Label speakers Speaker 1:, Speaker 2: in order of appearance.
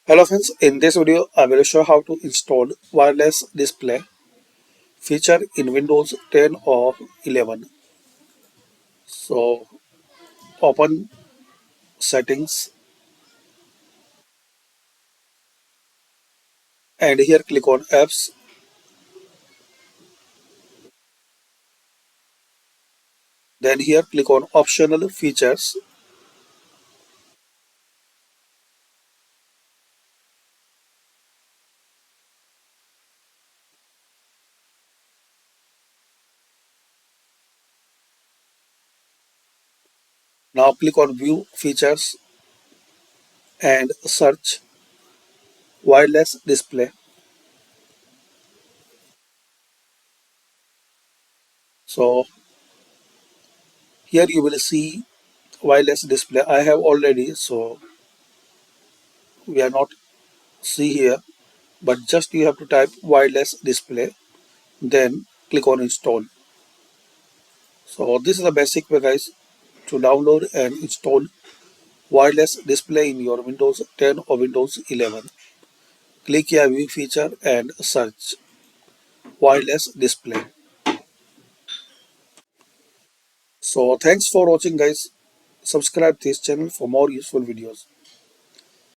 Speaker 1: Hello friends, in this video I will show how to install wireless display feature in Windows 10 or 11. So open settings and here click on apps, then here click on optional features. Now click on view features and search wireless display. So here you will see wireless display. I have already, so we are not see here, but just you have to type wireless display, then click on install. So this is the basic way guys to download and install wireless display in your Windows 10 or Windows 11. Click here view feature and search wireless display. So thanks for watching guys. Subscribe this channel for more useful videos.